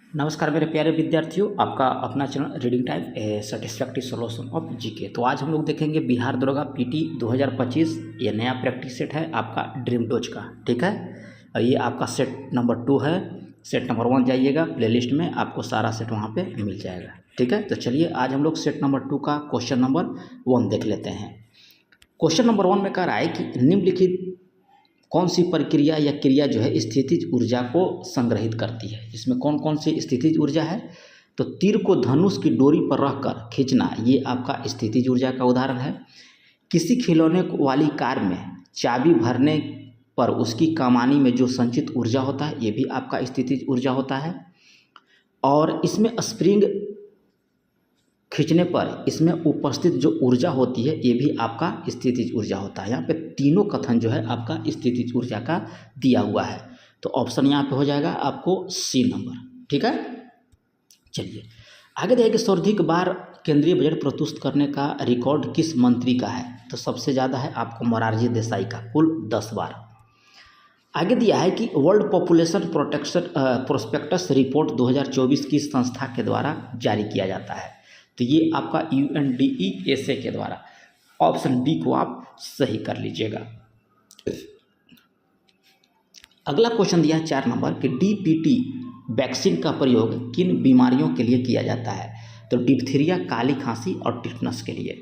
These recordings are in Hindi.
नमस्कार मेरे प्यारे विद्यार्थियों, आपका अपना channel reading time A satisfactory solution of GK. तो आज हम लोग देखेंगे बिहार दरोगा पीटी 2025। ये नया प्रैक्टिस सेट है आपका ड्रीम डोज का, ठीक है। और ये आपका सेट नंबर 2 है। सेट नंबर 1 जाइएगा प्लेलिस्ट में, आपको सारा सेट वहाँ पे मिल जाएगा, ठीक है। तो चलिए आज हम लोग सेट नंबर 2 का क्वेश्चन नंबर 1 देख लेते हैं। क्वेश्चन नंबर 1 में कह रहा है कि निम्नलिखित कौन सी प्रक्रिया या क्रिया जो है स्थितिज ऊर्जा को संग्रहित करती है। इसमें कौन कौन सी स्थितिज ऊर्जा है? तो तीर को धनुष की डोरी पर रखकर खींचना, ये आपका स्थितिज ऊर्जा का उदाहरण है। किसी खिलौने वाली कार में चाबी भरने पर उसकी कमानी में जो संचित ऊर्जा होता है, ये भी आपका स्थितिज ऊर्जा होता है। और इसमें स्प्रिंग खींचने पर इसमें उपस्थित जो ऊर्जा होती है, ये भी आपका स्थितिज ऊर्जा होता है। यहाँ पे तीनों कथन जो है आपका स्थितिज ऊर्जा का दिया हुआ है। तो ऑप्शन यहाँ पे हो जाएगा आपको सी नंबर, ठीक है। चलिए आगे देखिए, सर्वाधिक बार केंद्रीय बजट प्रस्तुत करने का रिकॉर्ड किस मंत्री का है? तो सबसे ज़्यादा है आपको मोरारजी देसाई का, कुल 10 बार। आगे दिया है कि world population protection prospectus report 2024 किस संस्था के द्वारा जारी किया जाता है? तो ये आपका UNDESA के द्वारा। ऑप्शन बी को आप सही कर लीजिएगा। अगला क्वेश्चन दिया है 4 नंबर कि DPT वैक्सीन का प्रयोग किन बीमारियों के लिए किया जाता है? तो डिप्थीरिया, काली खांसी और टिटनस के लिए।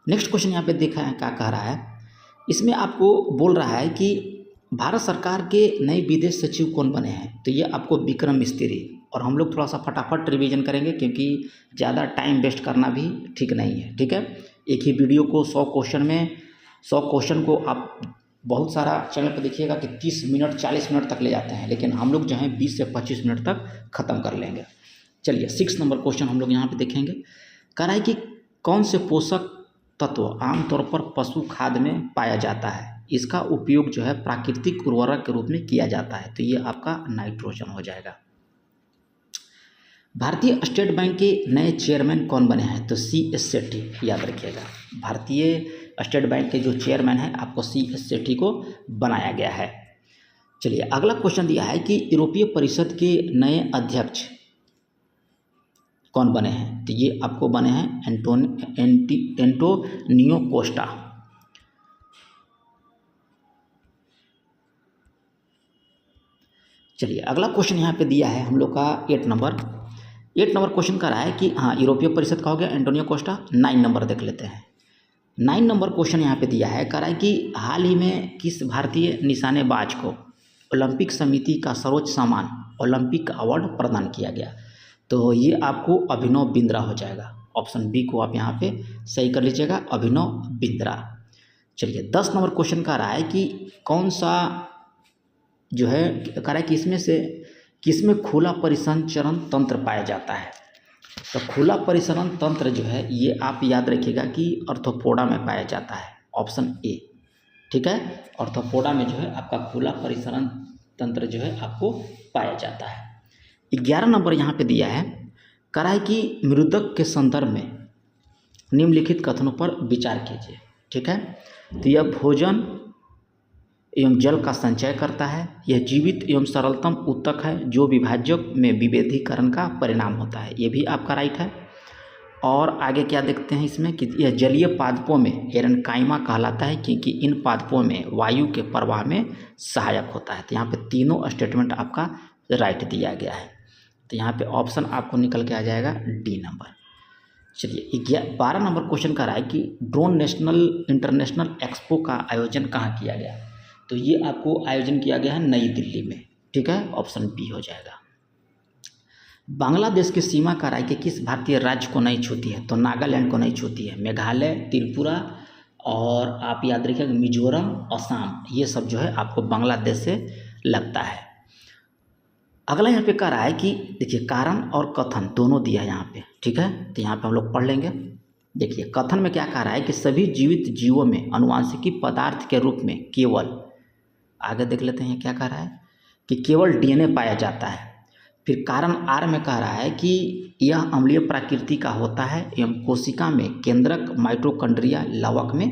नेक्स्ट क्वेश्चन यहाँ पे देखा है क्या कह रहा है। इसमें आपको बोल रहा है कि भारत सरकार के नए विदेश सचिव कौन बने हैं? तो ये आपको विक्रम मिस्त्री। और हम लोग थोड़ा सा फटाफट रिवीजन करेंगे क्योंकि ज़्यादा टाइम वेस्ट करना भी ठीक नहीं है, ठीक है। एक ही वीडियो को 100 क्वेश्चन में 100 क्वेश्चन को आप बहुत सारा चैनल पर देखिएगा कि 30 मिनट 40 मिनट तक ले जाते हैं, लेकिन हम लोग जो है 20 से 25 मिनट तक ख़त्म कर लेंगे। चलिए 6 नंबर क्वेश्चन हम लोग यहाँ पे देखेंगे। कह रहा है कि कौन से पोषक तत्व आमतौर पर पशु खाद्य में पाया जाता है? इसका उपयोग जो है प्राकृतिक उर्वरक के रूप में किया जाता है। तो ये आपका नाइट्रोजन हो जाएगा। भारतीय स्टेट बैंक के नए चेयरमैन कौन बने हैं? तो CS सेठी, याद रखिएगा। भारतीय स्टेट बैंक के जो चेयरमैन हैं आपको CS सेठी को बनाया गया है। चलिए अगला क्वेश्चन दिया है कि यूरोपीय परिषद के नए अध्यक्ष कौन बने हैं? तो ये आपको बने हैं एंटोनियो कोस्टा। चलिए अगला क्वेश्चन यहाँ पे दिया है हम लोग का 8 नंबर क्वेश्चन का रहा है कि हाँ, यूरोपीय परिषद का हो गया एंटोनियो कोस्टा। 9 नंबर देख लेते हैं। 9 नंबर क्वेश्चन यहाँ पे दिया है, कह रहा है कि हाल ही में किस भारतीय निशानेबाज को ओलंपिक समिति का सर्वोच्च सम्मान ओलंपिक अवार्ड प्रदान किया गया? तो ये आपको अभिनव बिंद्रा हो जाएगा। ऑप्शन बी को आप यहाँ पे सही कर लीजिएगा, अभिनव बिंद्रा। चलिए 10 नंबर क्वेश्चन का रहा है कि कौन सा जो है, कह रहा है कि इसमें से किसमें खुला परिसंचरण तंत्र पाया जाता है? तो खुला परिसरण तंत्र जो है ये आप याद रखिएगा कि ऑर्थोपोडा में पाया जाता है। ऑप्शन ए, ठीक है। ऑर्थोपोडा में जो है आपका खुला परिसरण तंत्र जो है आपको पाया जाता है। 11 नंबर यहाँ पे दिया है, कह रहा है कि मृदक के संदर्भ में निम्नलिखित कथनों पर विचार कीजिए, ठीक है। तो यह भोजन एवं जल का संचय करता है, यह जीवित एवं सरलतम ऊतक है जो विभाजक में विभेदीकरण का परिणाम होता है, ये भी आपका राइट है। और आगे क्या देखते हैं इसमें कि यह जलीय पादपों में एरनकाइमा कहलाता है क्योंकि इन पादपों में वायु के प्रवाह में सहायक होता है। तो यहाँ पे तीनों स्टेटमेंट आपका राइट दिया गया है। तो यहाँ पे ऑप्शन आपको निकल के आ जाएगा डी नंबर। चलिए 12 नंबर क्वेश्चन का रहा है कि ड्रोन नेशनल इंटरनेशनल एक्सपो का आयोजन कहाँ किया गया? तो ये आपको आयोजन किया गया है नई दिल्ली में, ठीक है। ऑप्शन बी हो जाएगा। बांग्लादेश की सीमा का राय के किस भारतीय राज्य को नहीं छूती है? तो नागालैंड को नहीं छूती है, मेघालय, त्रिपुरा और आप याद रखिएगा मिजोरम, असम, ये सब जो है आपको बांग्लादेश से लगता है। अगला यहाँ पे कह रहा है कि देखिए कारण और कथन दोनों दिया है यहाँ पे, ठीक है। तो यहाँ पे हम लोग पढ़ लेंगे। देखिए कथन में क्या कह रहा है कि सभी जीवित जीवों में अनुवांशिकी पदार्थ के रूप में केवल, आगे देख लेते हैं क्या कह रहा है कि केवल DNA पाया जाता है। फिर कारण आर में कह रहा है कि यह अम्लीय प्रकृति का होता है एवं कोशिका में केंद्रक माइटोकॉन्ड्रिया लवक में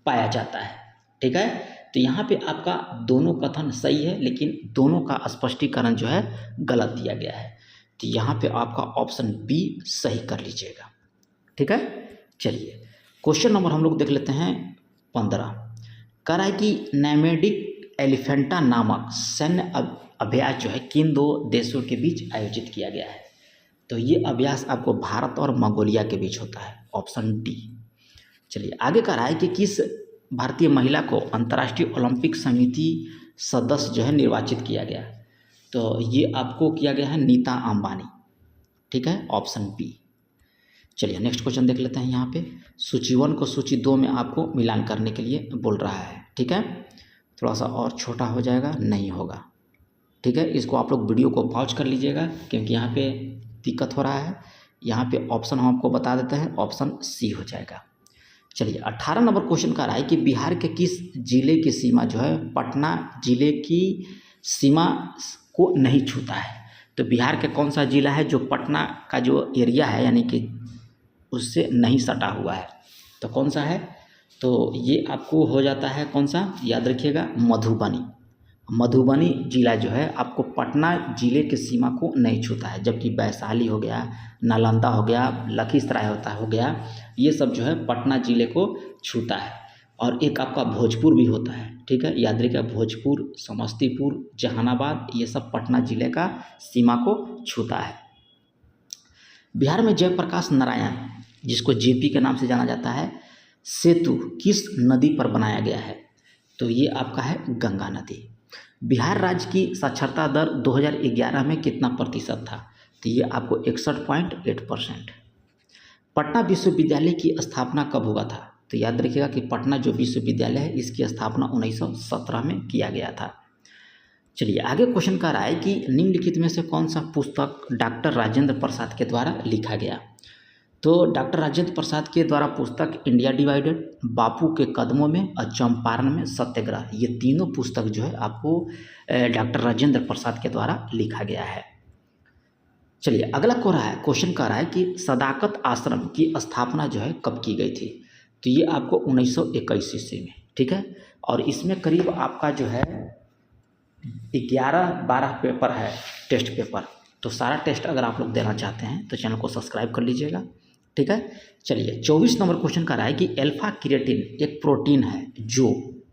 पाया जाता है, ठीक है। तो यहाँ पे आपका दोनों कथन सही है, लेकिन दोनों का स्पष्टीकरण जो है गलत दिया गया है। तो यहाँ पे आपका ऑप्शन बी सही कर लीजिएगा। ठीक है, चलिए क्वेश्चन नंबर हम लोग देख लेते हैं 15। कह रहा है कि नैमेडिक एलिफेंटा नामक सैन्य अभ्यास जो है किन दो देशों के बीच आयोजित किया गया है। तो ये अभ्यास आपको भारत और मंगोलिया के बीच होता है, ऑप्शन डी। चलिए आगे कह रहा है कि किस भारतीय महिला को अंतर्राष्ट्रीय ओलंपिक समिति सदस्य जो है निर्वाचित किया गया। तो ये आपको किया गया है नीता अंबानी। ठीक है, ऑप्शन बी। चलिए नेक्स्ट क्वेश्चन देख लेते हैं। यहाँ पे सूची 1 को सूची 2 में आपको मिलान करने के लिए बोल रहा है। ठीक है, थोड़ा सा और छोटा हो जाएगा, नहीं होगा। ठीक है, इसको आप लोग वीडियो को पॉज कर लीजिएगा क्योंकि यहाँ पे दिक्कत हो रहा है। यहाँ पे ऑप्शन हम आपको बता देते हैं, ऑप्शन सी हो जाएगा। चलिए 18 नंबर क्वेश्चन का रहा है कि बिहार के किस जिले की सीमा जो है पटना जिले की सीमा को नहीं छूता है। तो बिहार के कौन सा जिला है जो पटना का जो एरिया है यानी कि उससे नहीं सटा हुआ है, तो कौन सा है। तो ये आपको हो जाता है कौन सा, याद रखिएगा, मधुबनी। मधुबनी जिला जो है आपको पटना जिले की सीमा को नहीं छूता है, जबकि वैशाली हो गया, नालंदा हो गया, लखीसराय हो गया, ये सब जो है पटना जिले को छूता है। और एक आपका भोजपुर भी होता है। ठीक है, याद रखिएगा, भोजपुर, समस्तीपुर, जहानाबाद, ये सब पटना जिले का सीमा को छूता है। बिहार में जयप्रकाश नारायण, जिसको जेपी के नाम से जाना जाता है, सेतु किस नदी पर बनाया गया है। तो ये आपका है गंगा नदी। बिहार राज्य की साक्षरता दर 2011 में कितना प्रतिशत था। तो ये आपको 61.8%। पटना विश्वविद्यालय की स्थापना कब हुआ था। तो याद रखिएगा कि पटना जो विश्वविद्यालय है इसकी स्थापना 1917 में किया गया था। चलिए आगे क्वेश्चन का रहा है कि निम्नलिखित में से कौन सा पुस्तक डॉक्टर राजेंद्र प्रसाद के द्वारा लिखा गया। तो डॉक्टर राजेंद्र प्रसाद के द्वारा पुस्तक इंडिया डिवाइडेड, बापू के कदमों में और चंपारण में सत्याग्रह, ये तीनों पुस्तक जो है आपको डॉक्टर राजेंद्र प्रसाद के द्वारा लिखा गया है। चलिए अगला क्वेश्चन का रहा है कि सदाकत आश्रम की स्थापना जो है कब की गई थी। तो ये आपको 1921 ईस्वी में। ठीक है, और इसमें करीब आपका जो है 11-12 पेपर है, टेस्ट पेपर। तो सारा टेस्ट अगर आप लोग देना चाहते हैं तो चैनल को सब्सक्राइब कर लीजिएगा। ठीक है, चलिए 24 नंबर क्वेश्चन का रहा है कि अल्फा केराटिन एक प्रोटीन है जो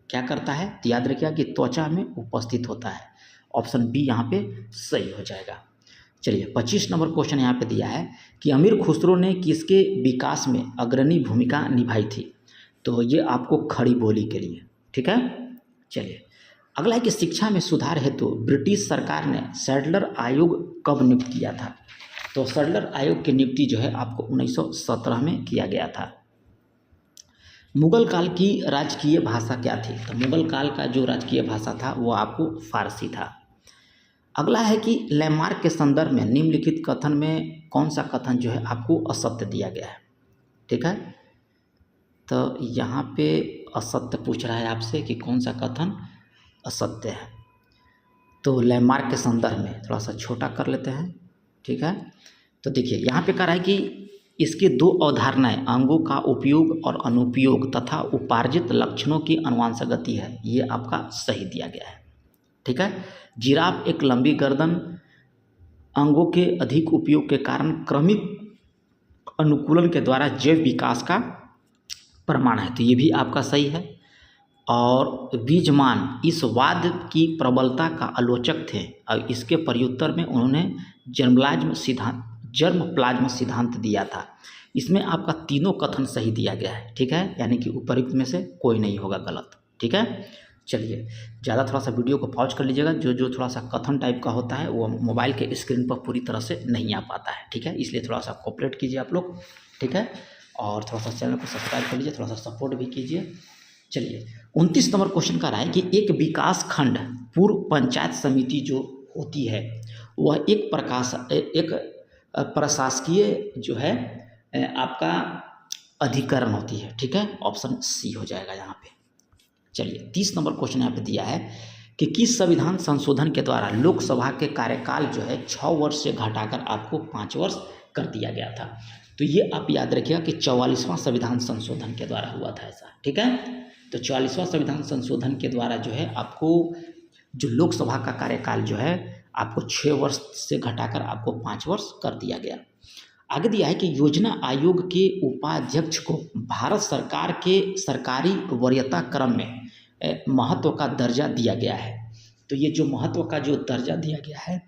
क्या करता है। तो याद रखिएगा कि त्वचा में उपस्थित होता है, ऑप्शन बी यहाँ पे सही हो जाएगा। चलिए 25 नंबर क्वेश्चन यहाँ पे दिया है कि अमीर खुसरो ने किसके विकास में अग्रणी भूमिका निभाई थी। तो ये आपको खड़ी बोली के लिए। ठीक है, चलिए अगला है कि शिक्षा में सुधार हेतु ब्रिटिश सरकार ने सैडलर आयोग कब नियुक्त किया था। तो सैडलर आयोग की नियुक्ति जो है आपको 1917 में किया गया था। मुगल काल की राजकीय भाषा क्या थी। तो मुगल काल का जो राजकीय भाषा था वो आपको फारसी था। अगला है कि लैमार्क के संदर्भ में निम्नलिखित कथन में कौन सा कथन जो है आपको असत्य दिया गया है। ठीक है, तो यहाँ पे असत्य पूछ रहा है आपसे कि कौन सा कथन असत्य है। तो लैमार्क के संदर्भ में थोड़ा सा छोटा कर लेते हैं। ठीक है, तो देखिए यहाँ पे कह रहा है कि इसके दो अवधारणाएं अंगों का उपयोग और अनुपयोग तथा उपार्जित लक्षणों की अनुवांशिक गति है, ये आपका सही दिया गया है। ठीक है, जिराफ एक लंबी गर्दन अंगों के अधिक उपयोग के कारण क्रमिक अनुकूलन के द्वारा जैव विकास का प्रमाण है, तो ये भी आपका सही है। और बीजमान इस वाद की प्रबलता का आलोचक थे और इसके प्रत्युत्तर में उन्होंने जर्म प्लाज्मा सिद्धांत दिया था। इसमें आपका तीनों कथन सही दिया गया है। ठीक है, यानी कि उपयुक्त में से कोई नहीं होगा गलत। ठीक है, चलिए ज़्यादा थोड़ा सा वीडियो को पॉज कर लीजिएगा। जो थोड़ा सा कथन टाइप का होता है वो मोबाइल के स्क्रीन पर पूरी तरह से नहीं आ पाता है। ठीक है, इसलिए थोड़ा सा कोऑपरेट कीजिए आप लोग। ठीक है, और थोड़ा सा चैनल को सब्सक्राइब कर लीजिए, थोड़ा सा सपोर्ट भी कीजिए। चलिए 29 नंबर क्वेश्चन का रहा है कि एक विकास खंड पूर्व पंचायत समिति जो होती है वह एक प्रशासकीय जो है आपका अधिकरण होती है। ठीक है, ऑप्शन सी हो जाएगा यहाँ पे। चलिए 30 नंबर क्वेश्चन यहाँ पे दिया है कि किस संविधान संशोधन के द्वारा लोकसभा के कार्यकाल जो है 6 वर्ष से घटाकर आपको 5 वर्ष कर दिया गया था। तो ये आप याद रखिएगा कि 44वां संविधान संशोधन के द्वारा हुआ था ऐसा। ठीक है, तो 44वां संविधान संशोधन के द्वारा जो है आपको जो लोकसभा का कार्यकाल जो है आपको 6 वर्ष से घटाकर आपको 5 वर्ष कर दिया गया। आगे दिया है कि योजना आयोग के उपाध्यक्ष को भारत सरकार के सरकारी वरीयता क्रम में महत्व का दर्जा दिया गया है। तो ये जो महत्व का जो दर्जा दिया गया है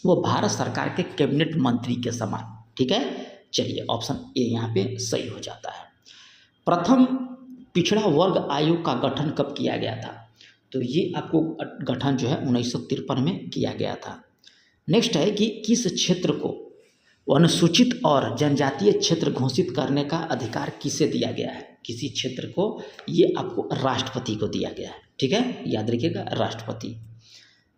वो भारत सरकार के कैबिनेट मंत्री के समान, ठीक है। चलिए ऑप्शन ए यहाँ पे सही हो जाता है। प्रथम पिछड़ा वर्ग आयोग का गठन कब किया गया था? तो ये आपको गठन जो है 1953 में किया गया था। नेक्स्ट है कि किस क्षेत्र को अनुसूचित और जनजातीय क्षेत्र घोषित करने का अधिकार किसे दिया गया है? किसी क्षेत्र को, ये आपको राष्ट्रपति को दिया गया है, ठीक है, याद रखिएगा राष्ट्रपति।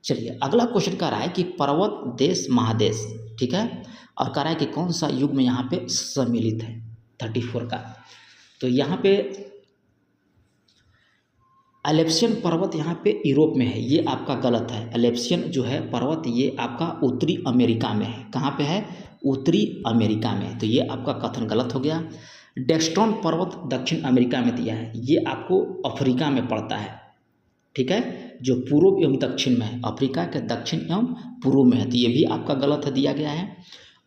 चलिए अगला क्वेश्चन कह रहा है कि पर्वत देश महादेश, ठीक है, और कह रहा है कि कौन सा युग में यहाँ पे सम्मिलित है 34 का। तो यहाँ पे एलेप्सियन पर्वत यहाँ पे यूरोप में है, ये आपका गलत है। एलेप्सियन जो है पर्वत ये आपका उत्तरी अमेरिका में है। कहाँ पे है? उत्तरी अमेरिका में। तो ये आपका कथन गलत हो गया। डेक्स्टोन पर्वत दक्षिण अमेरिका में दिया है, ये आपको अफ्रीका में पड़ता है, ठीक है, जो पूर्व एवं दक्षिण में है, अफ्रीका के दक्षिण एवं पूर्व में है। तो ये भी आपका गलत है, दिया गया है।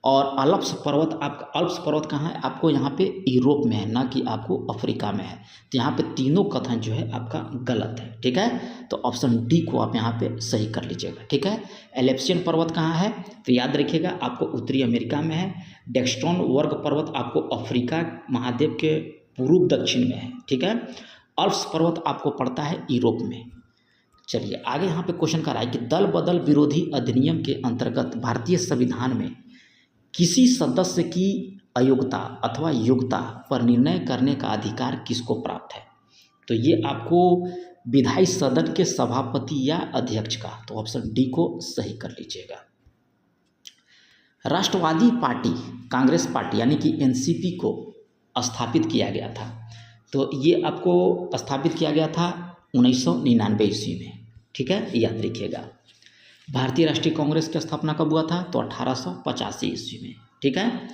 और अल्प्स पर्वत, आपका अल्प्स पर्वत कहाँ है? आपको यहाँ पे यूरोप में है, ना कि आपको अफ्रीका में है। तो यहाँ पे तीनों कथन जो है आपका गलत है, ठीक है। तो ऑप्शन डी को आप यहाँ पे सही कर लीजिएगा, ठीक है। एलेप्सियन पर्वत कहाँ है? तो याद रखिएगा आपको उत्तरी अमेरिका में है। डेक्स्टोन वर्ग पर्वत आपको अफ्रीका महाद्वीप के पूर्व दक्षिण में है, ठीक है। अल्प्स पर्वत आपको पड़ता है यूरोप में। चलिए आगे यहाँ पे क्वेश्चन कर रहा है कि दल बदल विरोधी अधिनियम के अंतर्गत भारतीय संविधान में किसी सदस्य की अयोग्यता अथवा योग्यता पर निर्णय करने का अधिकार किसको प्राप्त है? तो ये आपको विधायी सदन के सभापति या अध्यक्ष का। तो ऑप्शन डी को सही कर लीजिएगा। राष्ट्रवादी पार्टी कांग्रेस पार्टी यानी कि एनसीपी को स्थापित किया गया था। तो ये आपको स्थापित किया गया था 1999 ईस्वी में, ठीक है, याद रखिएगा। भारतीय राष्ट्रीय कांग्रेस की स्थापना कब हुआ था? तो 1885 ईस्वी में, ठीक है।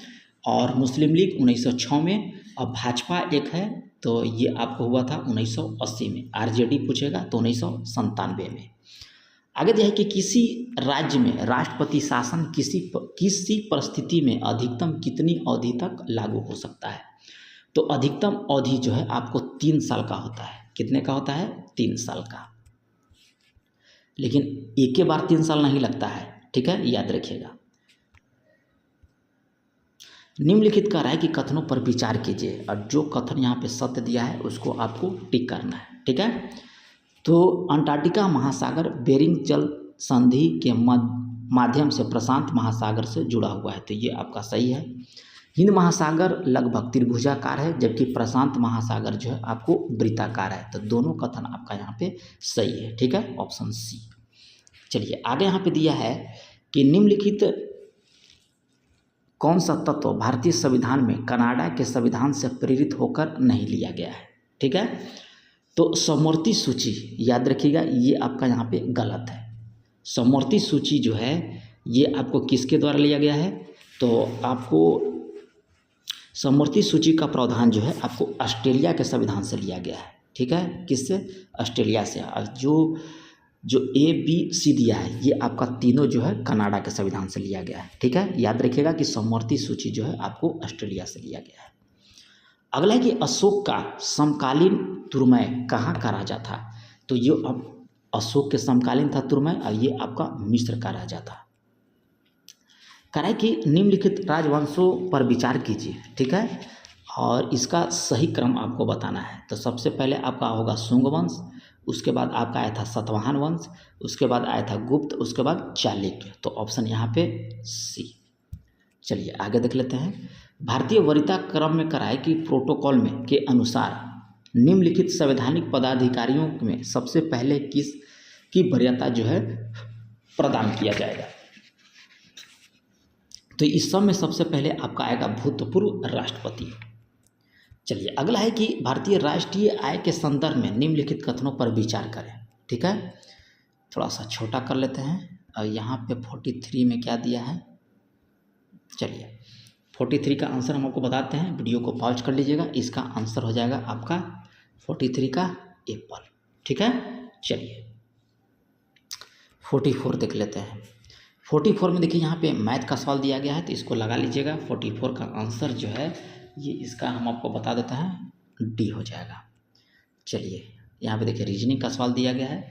और मुस्लिम लीग 1906 में, और भाजपा एक है तो ये आपको हुआ था 1980 में। आरजेडी पूछेगा तो 1997 में। आगे दिया है कि किसी राज्य में राष्ट्रपति शासन किसी परिस्थिति में अधिकतम कितनी अवधि तक लागू हो सकता है? तो अधिकतम अवधि जो है आपको 3 साल का होता है। कितने का होता है? 3 साल का। लेकिन एक के बार 3 साल नहीं लगता है, ठीक है, याद रखिएगा। निम्नलिखित कह रहा है कि कथनों पर विचार कीजिए, और जो कथन यहाँ पे सत्य दिया है उसको आपको टिक करना है, ठीक है। तो अंटार्कटिका महासागर बेरिंग जल संधि के माध्यम से प्रशांत महासागर से जुड़ा हुआ है। तो ये आपका सही है। हिंद महासागर लगभग त्रिभुजाकार है, जबकि प्रशांत महासागर जो है आपको वृत्ताकार है। तो दोनों कथन आपका यहाँ पे सही है, ठीक है, ऑप्शन सी। चलिए आगे यहाँ पे दिया है कि निम्नलिखित कौन सा तत्व भारतीय संविधान में कनाडा के संविधान से प्रेरित होकर नहीं लिया गया है, ठीक है। तो समवर्ती सूची याद रखिएगा, ये आपका यहाँ पे गलत है। समवर्ती सूची जो है ये आपको किसके द्वारा लिया गया है? तो आपको समवर्ती सूची का प्रावधान जो है आपको ऑस्ट्रेलिया के संविधान से लिया गया है, ठीक है। किससे? ऑस्ट्रेलिया से। और जो ए बी सी दिया है ये आपका तीनों जो है कनाडा के संविधान से लिया गया है, ठीक है। याद रखिएगा कि समवर्ती सूची जो है आपको ऑस्ट्रेलिया से लिया गया है। अगला है कि अशोक का समकालीन तुरमय कहाँ का राजा था? तो ये अब अशोक के समकालीन था तुरमय, और ये आपका मिस्र का राजा था। कह रहा है कि निम्नलिखित राजवंशों पर विचार कीजिए, ठीक है, और इसका सही क्रम आपको बताना है। तो सबसे पहले आपका होगा शुंग वंश, उसके बाद आपका आया था सातवाहन वंश, उसके बाद आया था गुप्त, उसके बाद चालुक्य। तो ऑप्शन यहाँ पे सी। चलिए आगे देख लेते हैं। भारतीय वरीयता क्रम में कराए कि प्रोटोकॉल में के अनुसार निम्नलिखित संवैधानिक पदाधिकारियों में सबसे पहले किस की वरीयता जो है प्रदान किया जाएगा? तो इस सब में सबसे पहले आपका आएगा भूतपूर्व राष्ट्रपति। चलिए अगला है कि भारतीय राष्ट्रीय आय के संदर्भ में निम्नलिखित कथनों पर विचार करें, ठीक है। थोड़ा सा छोटा कर लेते हैं, और यहाँ पे 43 में क्या दिया है? चलिए 43 का आंसर हम आपको बताते हैं, वीडियो को पॉज कर लीजिएगा। इसका आंसर हो जाएगा आपका 43 का एप्पल, ठीक है। चलिए 44 देख लेते हैं। 44 में देखिए यहाँ पे मैथ का सवाल दिया गया है, तो इसको लगा लीजिएगा। 44 का आंसर जो है ये इसका हम आपको बता देते हैं, डी हो जाएगा। चलिए यहाँ पे देखिए रीजनिंग का सवाल दिया गया है,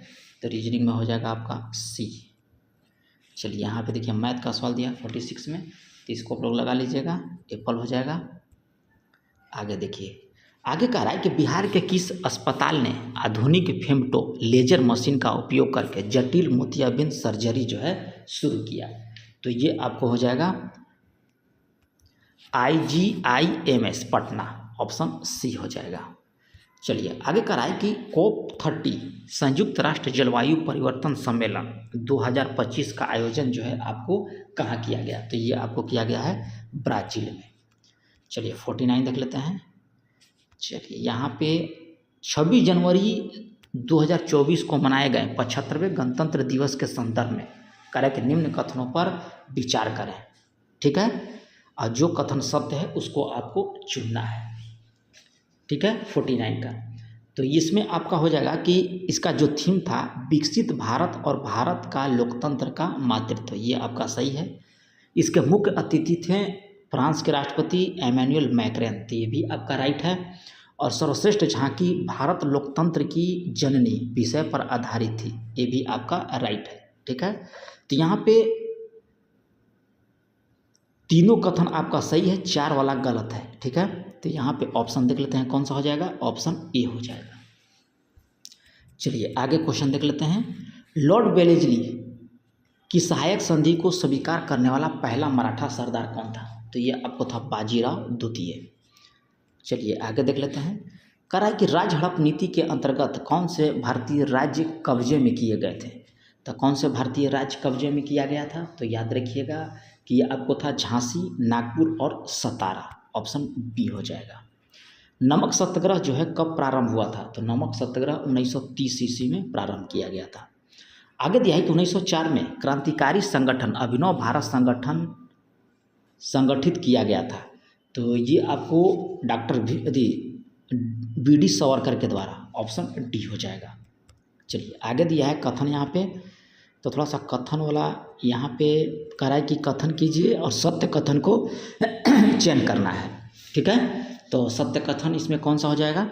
तो रीजनिंग में हो जाएगा आपका सी। चलिए यहाँ पे देखिए मैथ का सवाल दिया 46 में, तो इसको आप लोग लगा लीजिएगा, एप्पल हो जाएगा। आगे देखिए, आगे कह रहा है कि बिहार के किस अस्पताल ने आधुनिक फेमटो लेजर मशीन का उपयोग करके जटिल मोतियाबिंद सर्जरी जो है शुरू किया। तो ये आपको हो जाएगा IGIMS पटना, ऑप्शन सी हो जाएगा। चलिए आगे कह रहा है कि COP30 संयुक्त राष्ट्र जलवायु परिवर्तन सम्मेलन 2025 का आयोजन जो है आपको कहाँ किया गया? तो ये आपको किया गया है ब्राज़ील में। चलिए 49 देख लेते हैं। चलिए यहाँ पे 26 जनवरी 2024 को मनाए गए 75वें गणतंत्र दिवस के संदर्भ में करें कि निम्न कथनों पर विचार करें, ठीक है, और जो कथन सत्य है उसको आपको चुनना है, ठीक है। 49 का तो इसमें आपका हो जाएगा कि इसका जो थीम था विकसित भारत और भारत का लोकतंत्र का मातृत्व, ये आपका सही है। इसके मुख्य अतिथि थे फ्रांस के राष्ट्रपति एमेनुअल मैक्रोन, तो ये भी आपका राइट है। और सर्वश्रेष्ठ झांकी भारत लोकतंत्र की जननी विषय पर आधारित थी, ये भी आपका राइट है, ठीक है। तो यहाँ पे तीनों कथन आपका सही है, 4 वाला गलत है, ठीक है। तो यहाँ पे ऑप्शन देख लेते हैं कौन सा हो जाएगा, ऑप्शन ए हो जाएगा। चलिए आगे क्वेश्चन देख लेते हैं। लॉर्ड वेलेस्ली की सहायक संधि को स्वीकार करने वाला पहला मराठा सरदार कौन था? तो ये आपको था बाजीराव द्वितीय। चलिए आगे देख लेते हैं। कह रहा है कि राज्य हड़प नीति के अंतर्गत कौन से भारतीय राज्य कब्जे में किए गए थे? तो कौन से भारतीय राज्य कब्जे में किया गया था? तो याद रखिएगा कि ये आपको था झांसी, नागपुर और सतारा, ऑप्शन बी हो जाएगा। नमक सत्याग्रह जो है कब प्रारंभ हुआ था? तो नमक सत्याग्रह 1930 ईस्वी में प्रारंभ किया गया था। आगे दिया है कि 1904 में क्रांतिकारी संगठन अभिनव भारत संगठन संगठित किया गया था। तो ये आपको डॉक्टर BD सावरकर के द्वारा, ऑप्शन डी हो जाएगा। चलिए आगे दिया है कथन यहाँ पे, तो थोड़ा सा कथन वाला यहाँ पे कह रहा है कि कथन कीजिए और सत्य कथन को चयन करना है, ठीक है। तो सत्य कथन इसमें कौन सा हो जाएगा?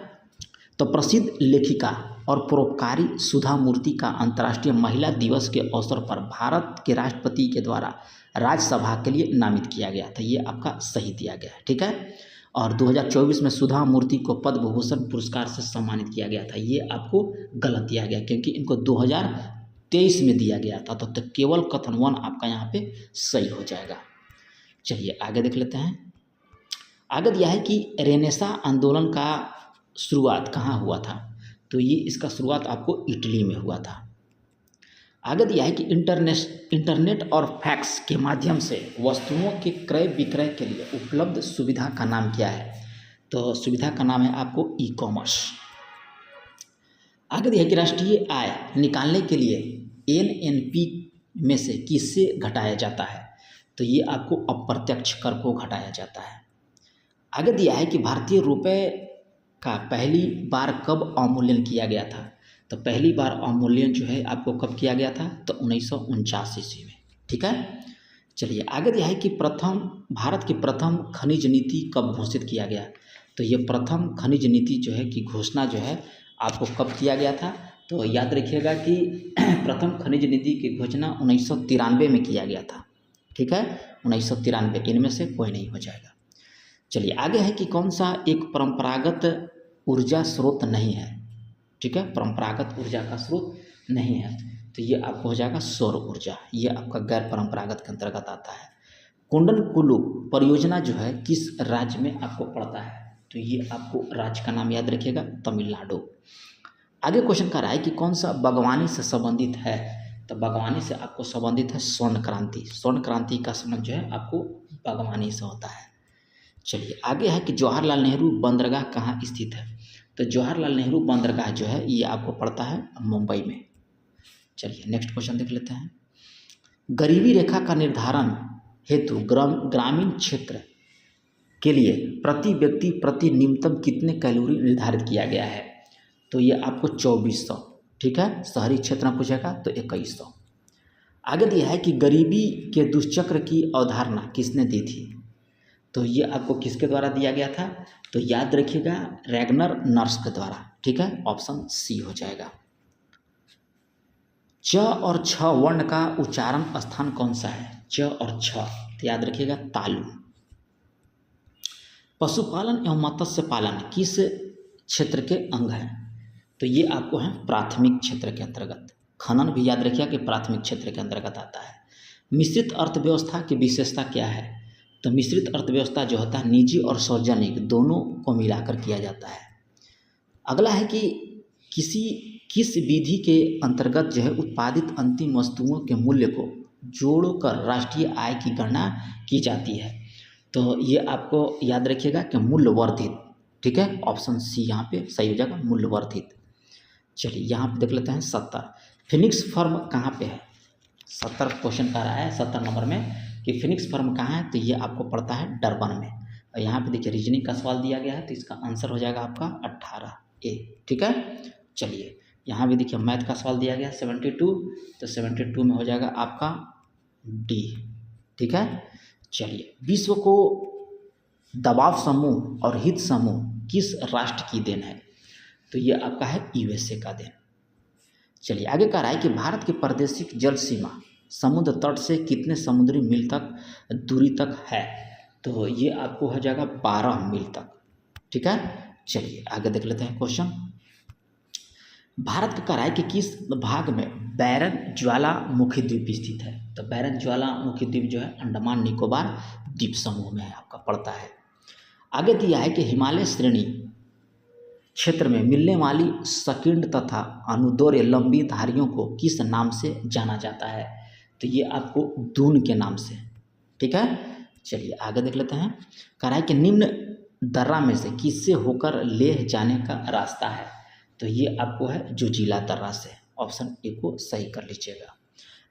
तो प्रसिद्ध लेखिका और परोपकारी सुधा मूर्ति का अंतर्राष्ट्रीय महिला दिवस के अवसर पर भारत के राष्ट्रपति के द्वारा राज्यसभा के लिए नामित किया गया था, ये आपका सही दिया गया है, ठीक है। और 2024 में सुधा मूर्ति को पद्म भूषण पुरस्कार से सम्मानित किया गया था, ये आपको गलत दिया गया क्योंकि इनको 2023 में दिया गया था। तो केवल कथन 1 आपका यहाँ पे सही हो जाएगा। चलिए आगे देख लेते हैं। आगे दिया है कि रेनेसा आंदोलन का शुरुआत कहाँ हुआ था? तो ये इसका शुरुआत आपको इटली में हुआ था। आगे दिया है कि इंटरनेट और फैक्स के माध्यम से वस्तुओं के क्रय विक्रय के लिए उपलब्ध सुविधा का नाम क्या है? तो सुविधा का नाम है आपको ई-कॉमर्स। आगे दिया है कि राष्ट्रीय आय निकालने के लिए NNP में से किससे घटाया जाता है? तो ये आपको अप्रत्यक्ष कर को घटाया जाता है। आगे दिया है कि भारतीय रुपये का पहली बार कब अवमूल्यन किया गया था? तो पहली बार अवमूल्यन जो है आपको कब किया गया था? तो 1949 ईस्वी में, ठीक है। चलिए आगे दिया है कि भारत की प्रथम खनिज नीति कब घोषित किया गया? तो ये प्रथम खनिज नीति जो है कि घोषणा जो है आपको कब किया गया था? तो याद रखिएगा कि प्रथम खनिज नीति की घोषणा 1993 में किया गया था, ठीक है, 1993, इनमें से कोई नहीं हो जाएगा। चलिए आगे है कि कौन सा एक परंपरागत ऊर्जा स्रोत नहीं है? ठीक है, परंपरागत ऊर्जा का स्रोत नहीं है, तो ये आपको हो जाएगा सौर ऊर्जा, ये आपका गैर परंपरागत के अंतर्गत आता है। कुंडनकुलु परियोजना जो है किस राज्य में आपको पड़ता है? तो ये आपको राज्य का नाम याद रखिएगा, तमिलनाडु। आगे क्वेश्चन कर रहा है कि कौन सा बागवानी से संबंधित है? तो बागवानी से आपको संबंधित है स्वर्ण क्रांति। स्वर्ण क्रांति का संबंध जो है आपको बागवानी से होता है। चलिए आगे है कि जवाहरलाल नेहरू बंदरगाह कहाँ स्थित है? तो जवाहरलाल नेहरू बंदरगाह जो है ये आपको पड़ता है मुंबई में। चलिए नेक्स्ट क्वेश्चन देख लेते हैं। गरीबी रेखा का निर्धारण हेतु ग्रामीण क्षेत्र के लिए प्रति व्यक्ति प्रति न्यूनतम कितने कैलोरी निर्धारित किया गया है? तो ये आपको 2400, ठीक है। शहरी क्षेत्र में पूछेगा तो 2100। आगे दिया है कि गरीबी के दुष्चक्र की अवधारणा किसने दी थी। तो ये आपको किसके द्वारा दिया गया था, तो याद रखिएगा रैगनर नर्स के द्वारा। ठीक है, ऑप्शन सी हो जाएगा। च और छ वर्ण का उच्चारण स्थान कौन सा है, च और छ, तो याद रखिएगा तालु। पशुपालन एवं मत्स्य पालन किस क्षेत्र के अंग हैं, तो ये आपको है प्राथमिक क्षेत्र के अंतर्गत। खनन भी याद रखिएगा कि प्राथमिक क्षेत्र के अंतर्गत आता है। मिश्रित अर्थव्यवस्था की विशेषता क्या है, तो मिश्रित अर्थव्यवस्था जो होता है निजी और सार्वजनिक दोनों को मिलाकर किया जाता है। अगला है कि किस विधि के अंतर्गत जो है उत्पादित अंतिम वस्तुओं के मूल्य को जोड़कर राष्ट्रीय आय की गणना की जाती है, तो ये आपको याद रखिएगा कि मूल्यवर्धित। ठीक है, ऑप्शन सी यहाँ पे सही हो जाएगा, मूल्यवर्धित। चलिए यहाँ पे देख लेते हैं 70। फिनिक्स फर्म कहाँ पे है, 70 क्वेश्चन का रहा है 70 नंबर में कि फिनिक्स फर्म कहाँ है, तो ये आपको पड़ता है डरबन में। और यहाँ पे देखिए रीजनिंग का सवाल दिया गया है, तो इसका आंसर हो जाएगा आपका 18A। ठीक है, चलिए यहाँ भी देखिए मैथ का सवाल दिया गया 72, तो 72 में हो जाएगा आपका डी। ठीक है, चलिए विश्व को दबाव समूह और हित समूह किस राष्ट्र की देन है, तो ये आपका है यूएसए का देन। चलिए आगे कह रहा है कि भारत की प्रादेशिक जल सीमा समुद्र तट से कितने समुद्री मील तक दूरी तक है, तो ये आपको हो जाएगा 12 मील तक। ठीक है, चलिए आगे देख लेते हैं क्वेश्चन। भारत का कह रहा है कि किस भाग में बैरन ज्वालामुखी द्वीप स्थित है, तो बैरन ज्वालामुखी द्वीप जो है अंडमान निकोबार द्वीप समूह में आपका पड़ता है। आगे दिया है कि हिमालय श्रेणी क्षेत्र में मिलने वाली संकीर्ण तथा अनुदैर्घ्य लंबी धारियों को किस नाम से जाना जाता है, तो ये आपको दून के नाम से। ठीक है, चलिए आगे देख लेते हैं। कह रहा है कि निम्न दर्रा में से किससे होकर लेह जाने का रास्ता है, तो ये आपको है जोजिला दर्रा से। ऑप्शन ए को सही कर लीजिएगा।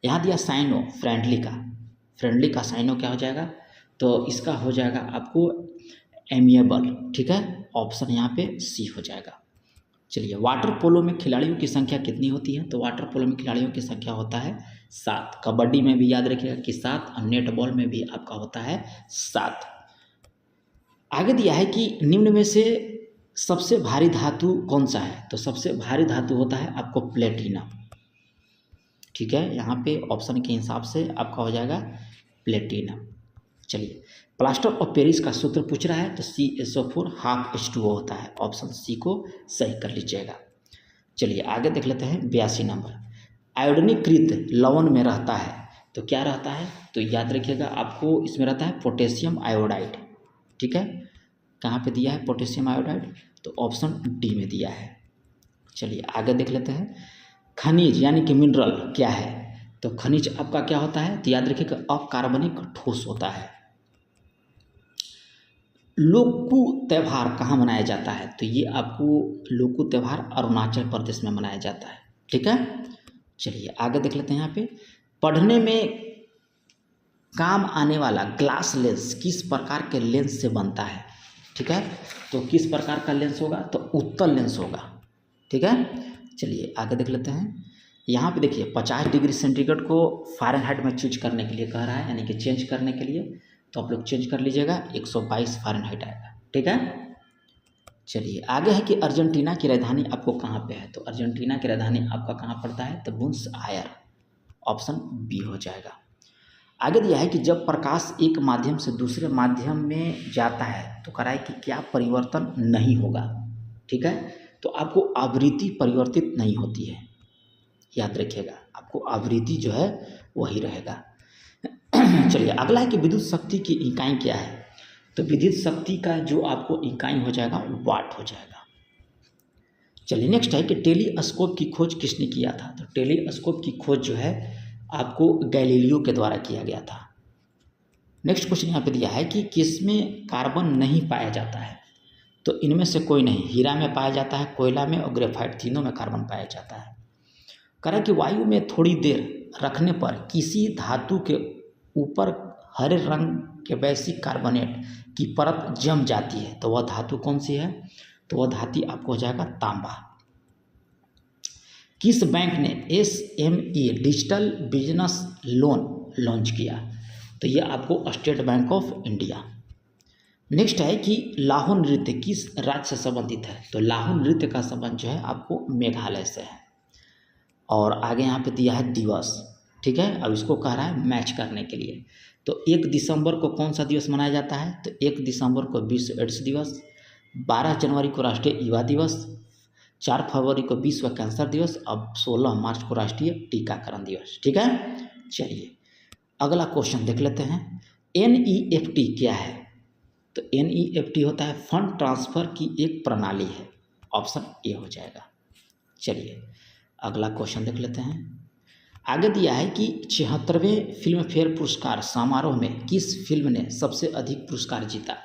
यहाँ दिया साइनो फ्रेंडली का साइनो क्या हो जाएगा, तो इसका हो जाएगा आपको एमिएबल। ठीक है, ऑप्शन यहाँ पे सी हो जाएगा। चलिए वाटर पोलो में खिलाड़ियों की संख्या कितनी होती है, तो वाटर पोलो में खिलाड़ियों की संख्या होता है 7। कबड्डी में भी याद रखिएगा कि 7 और नेट बॉल में भी आपका होता है 7। आगे दिया है कि निम्न में से सबसे भारी धातु कौन सा है, तो सबसे भारी धातु होता है आपको प्लेटिनम। ठीक है, यहाँ पे ऑप्शन के हिसाब से आपका हो जाएगा प्लेटिनम। चलिए प्लास्टर ऑफ पेरिस का सूत्र पूछ रहा है, तो CaSO4 ½ H2O होता है। ऑप्शन सी को सही कर लीजिएगा। चलिए आगे देख लेते हैं 82 नंबर। आयोडीनीकृत लवण में रहता है, तो क्या रहता है, तो याद रखिएगा आपको इसमें रहता है पोटेशियम आयोडाइड। ठीक है, कहाँ पे दिया है पोटेशियम आयोडाइड, तो ऑप्शन डी में दिया है। चलिए आगे देख लेते हैं। खनिज यानी कि मिनरल क्या है, तो खनिज आपका क्या होता है, तो याद रखिएगा अकार्बनिक ठोस होता है। लोकू त्यौहार कहाँ मनाया जाता है, तो ये आपको लोकू त्यौहार अरुणाचल प्रदेश में मनाया जाता है। ठीक है, चलिए आगे देख लेते हैं। यहाँ पे पढ़ने में काम आने वाला ग्लास लेंस किस प्रकार के लेंस से बनता है। ठीक है, तो किस प्रकार का लेंस होगा, तो उत्तल लेंस होगा। ठीक है, चलिए आगे देख लेते हैं। यहाँ पे देखिए 50 डिग्री सेंटीग्रेड को फ़ारेनहाइट में चूज करने के लिए कह रहा है, यानी कि चेंज करने के लिए, तो आप लोग चेंज कर लीजिएगा 122 फ़ारेनहाइट आएगा। ठीक है, चलिए आगे है कि अर्जेंटीना की राजधानी आपको कहाँ पे है, तो अर्जेंटीना की राजधानी आपका कहाँ पड़ता है, तो बुनस आयर। ऑप्शन बी हो जाएगा। आगे दिया है कि जब प्रकाश एक माध्यम से दूसरे माध्यम में जाता है, तो कह रहा है कि क्या परिवर्तन नहीं होगा। ठीक है, तो आपको आवृत्ति परिवर्तित नहीं होती है, याद रखिएगा आपको आवृत्ति जो है वही रहेगा। चलिए अगला है कि विद्युत शक्ति की इकाई क्या है, तो विद्युत शक्ति का जो आपको इकाई हो जाएगा वाट हो जाएगा। चलिए नेक्स्ट है कि टेलीस्कोप की खोज किसने किया था, तो टेलीस्कोप की खोज जो है आपको गैलीलियो के द्वारा किया गया था। नेक्स्ट क्वेश्चन यहाँ पे दिया है कि किसमें कार्बन नहीं पाया जाता है, तो इनमें से कोई नहीं। हीरा में पाया जाता है, कोयला में और ग्रेफाइट, तीनों में कार्बन पाया जाता है। कह रहा है कि वायु में थोड़ी देर रखने पर किसी धातु के ऊपर हरे रंग के वैश्विक कार्बोनेट की परत जम जाती है, तो वह धातु कौन सी है, तो वह धातु आपको हो जाएगा तांबा। किस बैंक ने SME digital business loan launch किया? तो ये आपको state bank of India. Next है कि लाहौर नृत्य किस राज्य से संबंधित है? तो लाहौर नृत्य का संबंध जो है आपको मेघालय से है। और आगे यहाँ पे दिया है दिवस, ठीक है। अब इसको कह रहा है मैच करने के लिए। तो 1 दिसंबर को कौन सा दिवस मनाया जाता है? तो 1 दिसंबर को विश्व एड्स दिवस, 12 जनवरी को राष्ट्रीय युवा दिवस, 4 फरवरी को विश्व कैंसर दिवस, अब 16 मार्च को राष्ट्रीय टीकाकरण दिवस, ठीक है। चलिए अगला क्वेश्चन देख लेते हैं। NEFT क्या है? तो NEFT होता है फंड ट्रांसफ़र की एक प्रणाली है, ऑप्शन ए हो जाएगा। चलिए अगला क्वेश्चन देख लेते हैं। आगे दिया है कि 76वें फिल्म फेयर पुरस्कार समारोह में किस फिल्म ने सबसे अधिक पुरस्कार जीता?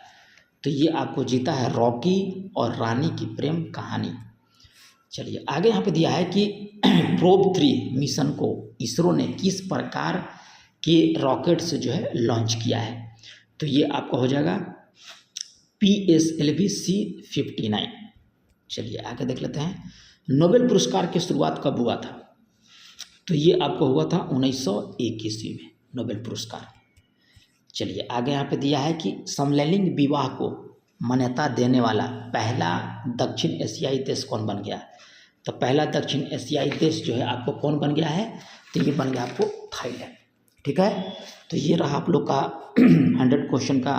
तो ये आपको जीता है रॉकी और रानी की प्रेम कहानी। चलिए आगे यहाँ पे दिया है कि प्रोब 3 मिशन को इसरो ने किस प्रकार के रॉकेट से जो है लॉन्च किया है? तो ये आपका हो जाएगा PSLV C-59। चलिए आगे देख लेते हैं। नोबेल पुरस्कार की शुरुआत कब हुआ था? तो ये आपको हुआ था 1901 ईस्वी में नोबेल पुरस्कार। चलिए आगे यहाँ पे दिया है कि समलैंगिक विवाह को मान्यता देने वाला पहला दक्षिण एशियाई देश कौन बन गया? तो पहला दक्षिण एशियाई देश जो है आपको कौन बन गया है? तो ये बन गया आपको थाईलैंड, ठीक है। तो ये रहा आप लोग का 100 क्वेश्चन का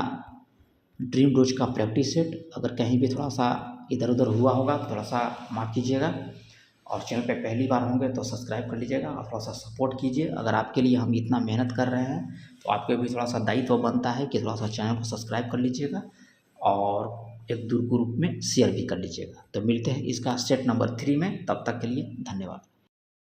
ड्रीम डोज का प्रैक्टिस सेट। अगर कहीं भी थोड़ा सा इधर उधर हुआ होगा तो थोड़ा सा माफ़ कीजिएगा, और चैनल पे पहली बार होंगे तो सब्सक्राइब कर लीजिएगा और थोड़ा सा सपोर्ट कीजिए। अगर आपके लिए हम इतना मेहनत कर रहे हैं तो आपके भी थोड़ा सा दायित्व बनता है कि थोड़ा सा चैनल को सब्सक्राइब कर लीजिएगा और एक दूर ग्रुप में शेयर भी कर लीजिएगा। तो मिलते हैं इसका सेट नंबर 3 में, तब तक के लिए धन्यवाद।